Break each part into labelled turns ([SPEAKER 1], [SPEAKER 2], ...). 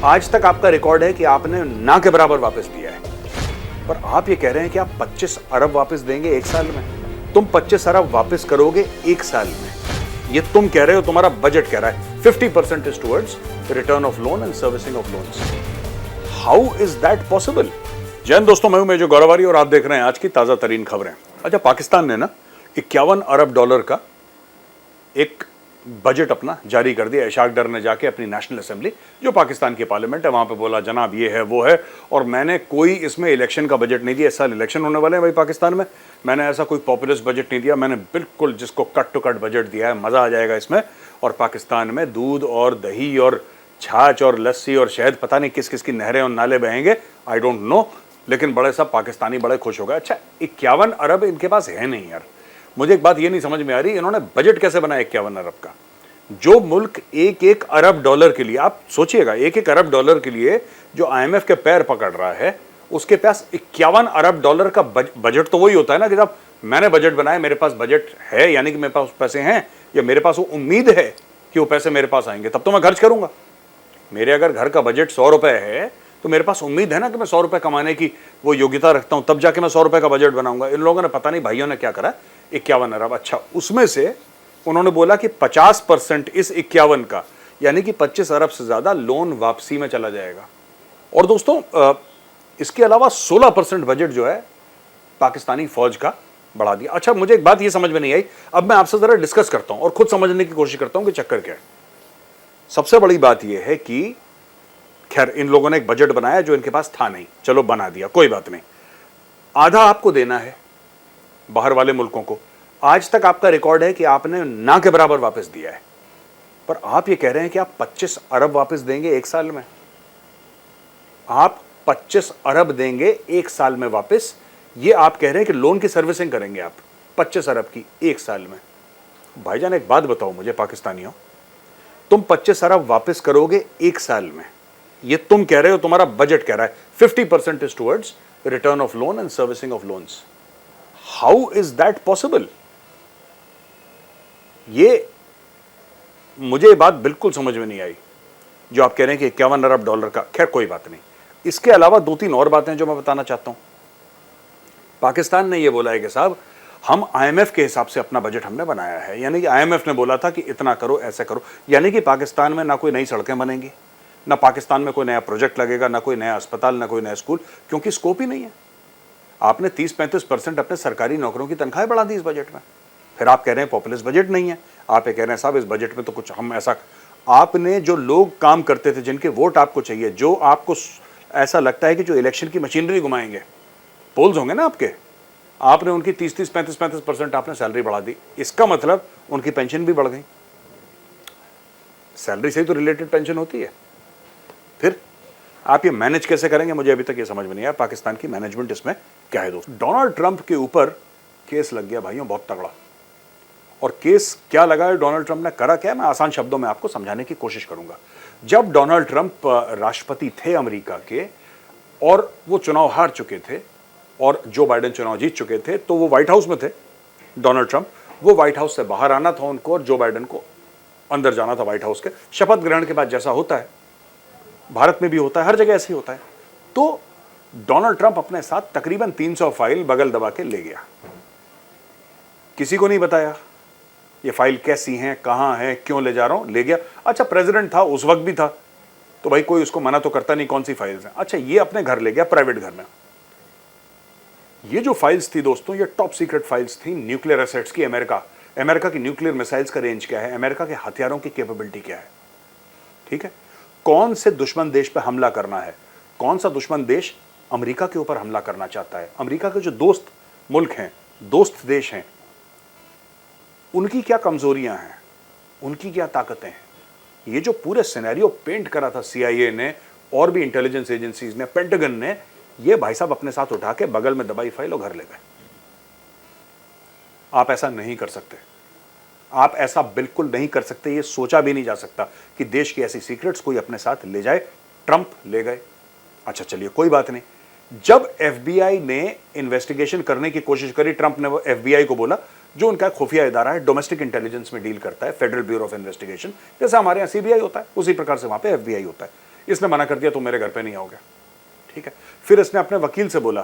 [SPEAKER 1] आज तक आपका रिकॉर्ड है कि आपने ना के बराबर वापस दिया है, पर आप ये कह रहे हैं कि आप 25 अरब वापस देंगे एक साल में। तुम 25 अरब वापस करोगे एक साल में, ये तुम कह रहे हो, तुम्हारा बजट कह रहा है 50% is towards return of loan and servicing of loans. How is that possible? जय हिंद दोस्तों, मैं हूं मेजर गौरवारी और आप देख रहे हैं आज की ताजा तरीन खबरें। अच्छा, पाकिस्तान ने ना 51 अरब डॉलर का एक बजट अपना जारी कर दिया। इशाक डर ने जाके अपनी नेशनल असेंबली, जो पाकिस्तान की पार्लियामेंट है, वहां पे बोला जनाब ये है वो है, और मैंने कोई इसमें इलेक्शन का बजट नहीं दिया। इस साल इलेक्शन होने वाले हैं भाई पाकिस्तान में, मैंने ऐसा कोई पॉपुलिस्ट बजट नहीं दिया। मैंने बिल्कुल जिसको कट टू कट बजट दिया है, मजा आ जाएगा इसमें। और पाकिस्तान में दूध और दही और छाछ और लस्सी और शहद, पता नहीं किस किस की नहरें और नाले बहेंगे, आई डोंट नो, लेकिन बड़े सब पाकिस्तानी बड़े खुश हो गए। अच्छा, 51 अरब इनके पास है नहीं यार। मुझे एक बात ये नहीं समझ में आ रही, इन्होंने बजट कैसे बनाया 51 अरब का? जो मुल्क एक एक अरब डॉलर के लिए, आप सोचिएगा, एक एक अरब डॉलर के लिए जो IMF के पैर पकड़ रहा है, उसके पास 51 अरब डॉलर का बजट तो वही होता है ना कि जब मैंने बजट बनाया, मेरे पास बजट है, यानी कि मेरे पास पैसे हैं, या मेरे पास वो उम्मीद है कि वो पैसे मेरे पास आएंगे, तब तो मैं खर्च करूंगा। मेरे अगर घर का बजट 100 रुपए है तो मेरे पास उम्मीद है ना कि मैं 100 रुपए कमाने की वो योग्यता रखता हूं, तब जाके मैं 100 रुपए का बजट बनाऊंगा। इन लोगों ने पता नहीं भाइयों ने क्या करा, 51 अरब। अच्छा, उसमें से उन्होंने बोला कि 50% इस 51 का, यानी कि 25 अरब से ज्यादा लोन वापसी में चला जाएगा। और दोस्तों, इसके अलावा 16% बजट जो है पाकिस्तानी फौज का बढ़ा दिया। अच्छा, मुझे एक बात ये समझ में नहीं आई, अब मैं आपसे जरा डिस्कस करता हूं और खुद समझने की कोशिश करता हूं कि चक्कर क्या है। सबसे बड़ी बात यह है कि खैर इन लोगों ने एक बजट बनाया जो इनके पास था नहीं, चलो बना दिया, कोई बात नहीं। आधा आपको देना है बाहर वाले मुल्कों को। आज तक आपका रिकॉर्ड है कि आपने ना के बराबर वापस दिया है, पर आप ये कह रहे हैं कि आप 25 अरब वापस देंगे एक साल में। आप 25 अरब देंगे एक साल में वापस, ये आप कह रहे हैं कि लोन की सर्विसिंग करेंगे आप 25 अरब की एक साल में। भाईजान एक बात बताओ मुझे पाकिस्तानियों, तुम 25 अरब वापस करोगे एक साल में, ये तुम कह रहे हो, तुम्हारा बजट कह रहा है 50% is towards return of loan and servicing of loans. How is that possible? ये मुझे बात बिल्कुल समझ में नहीं आई जो आप कह रहे हैं कि 51 अरब डॉलर का। खैर कोई बात नहीं, इसके अलावा 2-3 और बातें जो मैं बताना चाहता हूं। पाकिस्तान ने यह बोला है कि साहब हम IMF के हिसाब से अपना बजट हमने बनाया है, यानी कि IMF ने बोला था कि इतना करो, ऐसा करो, यानी कि पाकिस्तान में ना कोई नई सड़कें बनेंगी, ना पाकिस्तान में कोई नया प्रोजेक्ट लगेगा, ना कोई नया अस्पताल, ना कोई नया स्कूल, क्योंकि स्कोप ही नहीं है। आपने 30-35% अपने सरकारी नौकरों की तनख्वाहें बढ़ा दी इस बजट में। फिर आप कह रहे हैं पॉपुलिस्ट बजट नहीं है, आप ये कह रहे हैं साहब इस बजट में तो कुछ हम ऐसा। आपने जो लोग काम करते थे, जिनके वोट आपको चाहिए, जो आपको ऐसा लगता है कि जो इलेक्शन की मशीनरी घुमाएंगे, पोल्स होंगे ना आपके, आपने उनकी 30-30, 35-35% आपने सैलरी बढ़ा दी। इसका मतलब उनकी पेंशन भी बढ़ गई। सैलरी से ही तो रिलेटेड पेंशन होती है। फिर आप ये मैनेज कैसे करेंगे? मुझे अभी तक ये समझ में नहीं आया पाकिस्तान की मैनेजमेंट इसमें क्या है। दोस्तों, डोनाल्ड ट्रंप के ऊपर केस लग गया भाइयों, बहुत तगड़ा। और केस क्या लगा है, डोनाल्ड ट्रंप ने करा क्या, मैं आसान शब्दों में आपको समझाने की कोशिश करूंगा। जब डोनाल्ड ट्रंप राष्ट्रपति थे अमेरिका के और वो चुनाव हार चुके थे और जो बाइडेन चुनाव जीत चुके थे, तो वो व्हाइट हाउस में थे डोनाल्ड ट्रंप। वो व्हाइट हाउस से बाहर आना था उनको और जो बाइडेन को अंदर जाना था व्हाइट हाउस के। शपथ ग्रहण के बाद जैसा होता है, भारत में भी होता है, हर जगह ऐसे ही होता है। तो डोनाल्ड ट्रंप अपने साथ तकरीबन 300 फाइल बगल दबा के ले गया। किसी को नहीं बताया ये फाइल कैसी हैं, कहां है, क्यों ले जा रहा हूं, ले गया। अच्छा, प्रेसिडेंट था उस वक्त भी था, तो भाई कोई उसको मना तो करता नहीं कौन सी फाइल्स हैं। अच्छा, ये अपने घर ले गया, प्राइवेट घर में। ये जो फाइल्स थी दोस्तों, ये टॉप सीक्रेट फाइल्स थी न्यूक्लियर एसेट्स की। अमेरिका की न्यूक्लियर मिसाइल्स का रेंज क्या है, अमेरिका के हथियारों की कैपेबिलिटी क्या है, ठीक है, कौन से दुश्मन देश पे हमला करना है, कौन सा दुश्मन देश अमेरिका के ऊपर हमला करना चाहता है, अमेरिका के जो दोस्त मुल्क हैं, दोस्त देश हैं, उनकी क्या कमजोरियां हैं, उनकी क्या ताकतें हैं। ये जो पूरे सिनेरियो पेंट करा था CIA ने और भी इंटेलिजेंस एजेंसीज ने, पेंटागन ने, ये भाई साहब अपने साथ उठा के बगल में दबाई फाइल और घर ले गए। आप ऐसा नहीं कर सकते, आप ऐसा बिल्कुल नहीं कर सकते। ये सोचा भी नहीं जा सकता कि देश की ऐसी सीक्रेट्स कोई अपने साथ ले जाए। ट्रंप ले गए। अच्छा चलिए कोई बात नहीं। जब FBI ने इन्वेस्टिगेशन करने की कोशिश करी, ट्रंप ने वो FBI को बोला, जो उनका खुफिया इदारा है, डोमेस्टिक इंटेलिजेंस में डील करता है, फेडरल ब्यूरो ऑफ इन्वेस्टिगेशन, जैसा हमारे यहाँ CBI होता है, उसी प्रकार से वहां पे FBI होता है। इसने मना कर दिया तुम मेरे घर पे नहीं आओगे, ठीक है। फिर इसने अपने वकील से बोला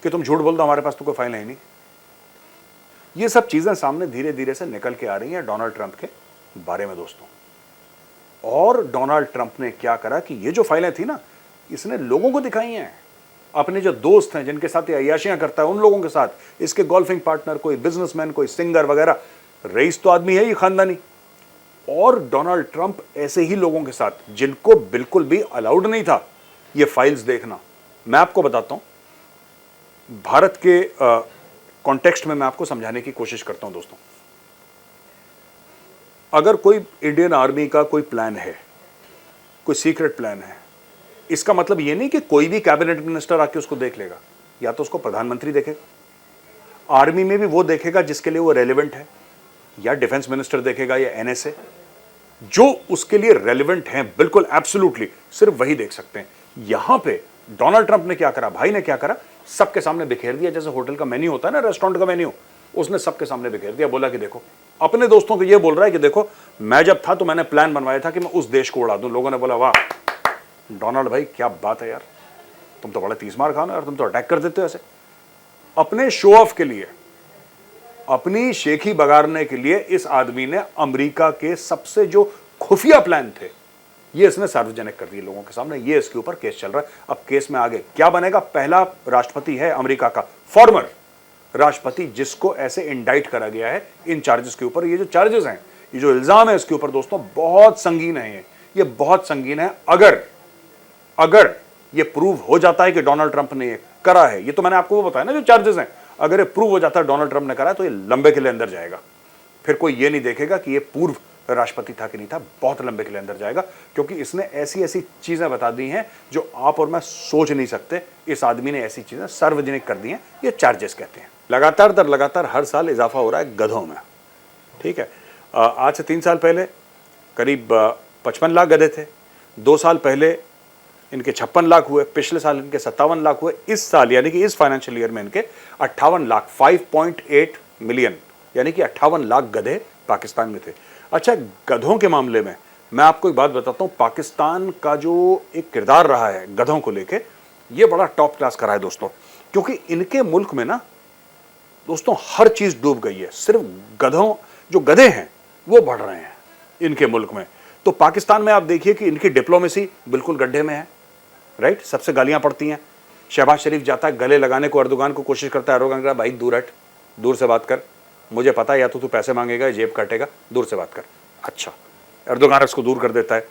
[SPEAKER 1] कि तुम झूठ बोल दो, हमारे पास तो कोई फाइल है ही नहीं। ये सब चीजें सामने धीरे धीरे से निकल के आ रही हैं डोनाल्ड ट्रंप के बारे में दोस्तों। और डोनाल्ड ट्रंप ने क्या करा कि ये जो फाइलें थी ना, इसने लोगों को दिखाई हैं, अपने जो दोस्त हैं जिनके साथ ये अय्याशियां करता है उन लोगों के साथ, इसके गोल्फिंग पार्टनर, कोई बिजनेसमैन, कोई सिंगर वगैरह, रईस तो आदमी है ये खानदानी। और डोनाल्ड ट्रंप ऐसे ही लोगों के साथ जिनको बिल्कुल भी अलाउड नहीं था ये फाइल्स देखना। मैं आपको बताता हूं, भारत के कॉन्टेक्स्ट में मैं आपको समझाने की कोशिश करता हूं दोस्तों। अगर कोई इंडियन आर्मी का कोई प्लान है, कोई सीक्रेट प्लान है, इसका मतलब यह नहीं कि कोई भी कैबिनेट मिनिस्टर आके उसको देख लेगा, या तो उसको प्रधानमंत्री देखेगा, आर्मी में भी वो देखेगा जिसके लिए वो रेलेवेंट है, या डिफेंस मिनिस्टर देखेगा, या एनएसए, जो उसके लिए रेलेवेंट हैं बिल्कुल एब्सोल्युटली सिर्फ वही देख सकते हैं। यहां पे डोनाल्ड ट्रंप ने क्या करा, भाई ने क्या करा, सबके सामने बिखेर दिया। जैसे होटल का मेन्यू होता है ना, रेस्टोरेंट का मेन्यू, उसने सबके सामने बिखेर दिया। बोला कि देखो, अपने दोस्तों को ये बोल रहा है कि देखो मैं जब था तो मैंने प्लान बनवाया था कि मैं उस देश को उड़ा दूं। लोगों ने बोला वाह डोनाल्ड भाई क्या बात है यार, तुम तो बड़े 30 मार खाना यार, तुम तो अटैक कर देते हो ऐसे। अपने शो ऑफ के लिए, अपनी शेखी बगाड़ने के लिए इस आदमी ने अमेरिका के सबसे जो खुफिया प्लान थे ये इसने सार्वजनिक कर दिए लोगों के सामने। ये इसके ऊपर केस चल रहा है। अब केस में आगे क्या बनेगा, पहला राष्ट्रपति है अमेरिका का, फॉर्मर राष्ट्रपति, जिसको ऐसे इंडाइट करा गया है इन चार्जेस के ऊपर। ये जो चार्जेस हैं, ये जो इल्जाम है इसके ऊपर दोस्तों बहुत संगीन है, ये बहुत संगीन है। अगर ये प्रूव हो जाता है कि डोनाल्ड ट्रंप ने ये करा है, ये तो मैंने आपको वो बताया ना जो चार्जेस हैं, अगर ये प्रूव हो जाता है डोनाल्ड ट्रंप ने करा है तो ये लंबे के लिए अंदर जाएगा। फिर कोई ये नहीं देखेगा कि ये पूर्व राष्ट्रपति था कि नहीं था, बहुत लंबे के लिए अंदर जाएगा, क्योंकि इसने ऐसी ऐसी चीजें बता दी हैं जो आप और मैं सोच नहीं सकते। इस आदमी ने ऐसी चीजें सार्वजनिक कर दी हैं, ये चार्जेस कहते हैं। लगातार दर लगातार हर साल इजाफा हो रहा है गधों में, ठीक है। आज से 3 साल पहले करीब 55 लाख गधे थे, 2 साल पहले इनके 56 लाख हुए, पिछले साल इनके 57 लाख हुए, इस साल यानी कि इस फाइनेंशियल ईयर में इनके 58 लाख 5.8 मिलियन यानी कि 58 लाख गधे पाकिस्तान में थे। अच्छा, गधों के मामले में मैं आपको एक बात बताता हूं, पाकिस्तान का जो एक किरदार रहा है गधों को लेके, ये बड़ा टॉप क्लास का रहा है दोस्तों, क्योंकि इनके मुल्क में ना दोस्तों हर चीज डूब गई है, सिर्फ गधों, जो गधे हैं वो बढ़ रहे हैं इनके मुल्क में। तो पाकिस्तान में आप देखिए कि इनकी डिप्लोमेसी बिल्कुल गड्ढे में है, राइट, सबसे गालियां पड़ती हैं। शहबाज शरीफ जाता है गले लगाने को, अर्दोगान को कोशिश करता है, अर्दोगान कहता है भाई दूर हट, दूर से बात कर, मुझे पता है या तो तू पैसे मांगेगा, जेब काटेगा, दूर से बात कर। अच्छा, अर्दोगान इसको दूर कर देता है।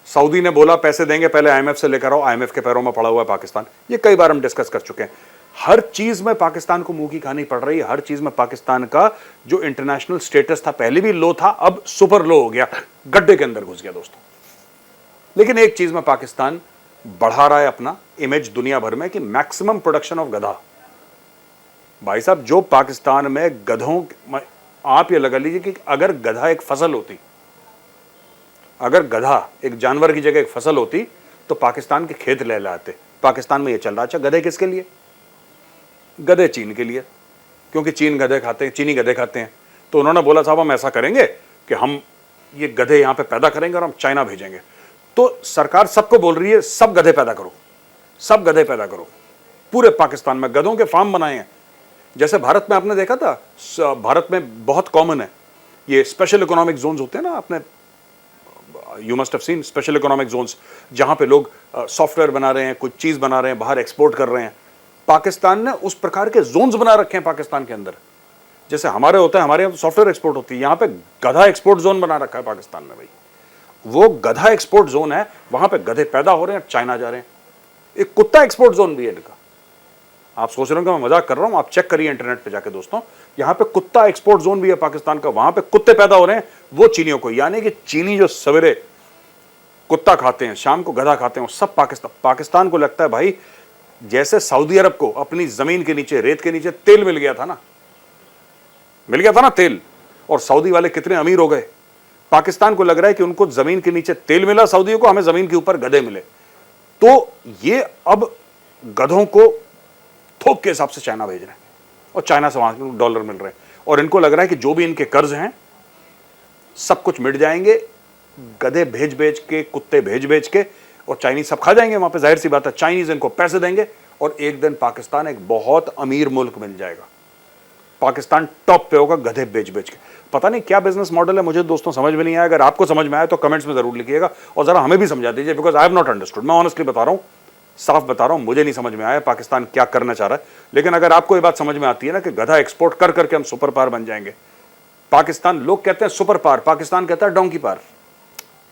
[SPEAKER 1] सऊदी ने बोला पैसे देंगे, पहले आईएमएफ से लेकर आओ, आईएमएफ के पैरों में पड़ा हुआ है पाकिस्तान। ये कई बार हम डिस्कस कर चुके हैं। हर चीज में पाकिस्तान को मुंह की खानी पड़ रही है, हर चीज में पाकिस्तान का जो इंटरनेशनल स्टेटस था पहले भी लो था, अब सुपर लो हो गया, गड्ढे के अंदर घुस गया दोस्तों। लेकिन एक चीज में पाकिस्तान बढ़ा रहा है अपना इमेज दुनिया भर में कि मैक्सिमम प्रोडक्शन ऑफ गधा। भाई साहब, जो पाकिस्तान में गधों, आप ये लगा लीजिए कि अगर गधा एक फसल होती, अगर गधा एक जानवर की जगह एक फसल होती तो पाकिस्तान के खेत ले लाते। पाकिस्तान में ये चल रहा। अच्छा, गधे किसके लिए? गधे चीन के लिए, क्योंकि चीन गधे खाते हैं, चीनी गधे खाते हैं। तो उन्होंने बोला साहब हम ऐसा करेंगे कि हम ये गधे यहां पे पैदा करेंगे और हम चाइना भेजेंगे। तो सरकार सबको बोल रही है सब गधे पैदा करो, सब गधे पैदा करो। पूरे पाकिस्तान में गधों के फार्म बनाए हैं। जैसे भारत में आपने देखा था, भारत में बहुत कॉमन है ये स्पेशल इकोनॉमिक जोन्स होते हैं ना, आपने you must have seen special economic zones, जहां पे लोग सॉफ्टवेयर बना रहे हैं, कुछ चीज बना रहे हैं, बाहर एक्सपोर्ट कर रहे हैं। पाकिस्तान ने उस प्रकार के जोन्स बना रखे हैं पाकिस्तान के अंदर, जैसे हमारे होता है, हमारे यहाँ सॉफ्टवेयर एक्सपोर्ट होती है, यहाँ पे गधा एक्सपोर्ट जोन बना रखा है पाकिस्तान में। भाई वो गधा एक्सपोर्ट जोन है, वहां पे गधे पैदा हो रहे हैं, चाइना जा रहे हैं। एक कुत्ता एक्सपोर्ट जोन भी है इनका। आप सोच रहे हो कि मैं मजाक कर रहा हूं, आप चेक करिए इंटरनेट पे जाके दोस्तों, यहां पे कुत्ता एक्सपोर्ट जोन भी है पाकिस्तान का, वहां पे कुत्ते पैदा हो रहे हैं वो चीनियों को, यानी कि चीनी जो सवेरे कुत्ता खाते हैं, शाम को गधा खाते हैं, सब पाकिस्तान को लगता है भाई जैसे सऊदी अरब को अपनी जमीन के नीचे, रेत के नीचे तेल मिल गया था ना तेल, और सऊदी वाले कितने अमीर हो गए। पाकिस्तान को लग रहा है कि उनको जमीन के नीचे तेल मिला सऊदियों को, हमें जमीन के ऊपर गधे मिले। तो ये अब गधों को थोक के हिसाब से चाइना भेज रहे हैं और चाइना से वहां डॉलर मिल रहे हैं, और इनको लग रहा है कि जो भी इनके कर्ज हैं सब कुछ मिट जाएंगे, गधे भेज भेज के, कुत्ते भेज भेज के, और चाइनीज सब खा जाएंगे वहां पे, जाहिर सी बात है। चाइनीज इनको पैसे देंगे और एक दिन पाकिस्तान एक बहुत अमीर मुल्क बन जाएगा। पाकिस्तान टॉप पे होगा गधे बेच बेच के। पता नहीं क्या बिजनेस मॉडल है, मुझे दोस्तों समझ में नहीं आया। अगर आपको समझ में आया तो कमेंट्स में जरूर लिखिएगा और जरा हमें भी समझा दीजिए, because I have not understood. मैं ऑनेस्टली बता रहा हूं, साफ बता रहा हूं, मुझे नहीं समझ में आया पाकिस्तान क्या करना चाह रहा है। लेकिन अगर आपको ये बात समझ में आती है ना कि गधा एक्सपोर्ट कर करके हम सुपर पावर बन जाएंगे। पाकिस्तान, लोग कहते हैं सुपर पावर, पाकिस्तान कहता है डोंकी पावर।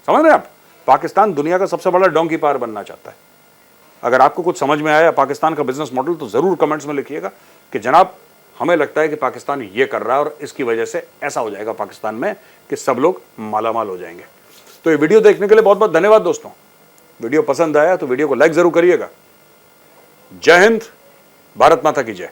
[SPEAKER 1] समझ रहे हैं आप? पाकिस्तान दुनिया का सबसे बड़ा डोंकी पावर बनना चाहता है। अगर आपको कुछ समझ में आया पाकिस्तान का बिजनेस मॉडल तो जरूर कमेंट्स में लिखिएगा कि जनाब हमें लगता है कि पाकिस्तान ये कर रहा है और इसकी वजह से ऐसा हो जाएगा पाकिस्तान में कि सब लोग मालामाल हो जाएंगे। तो ये वीडियो देखने के लिए बहुत बहुत धन्यवाद दोस्तों। वीडियो पसंद आया तो वीडियो को लाइक जरूर करिएगा। जय हिंद, भारत माता की जय।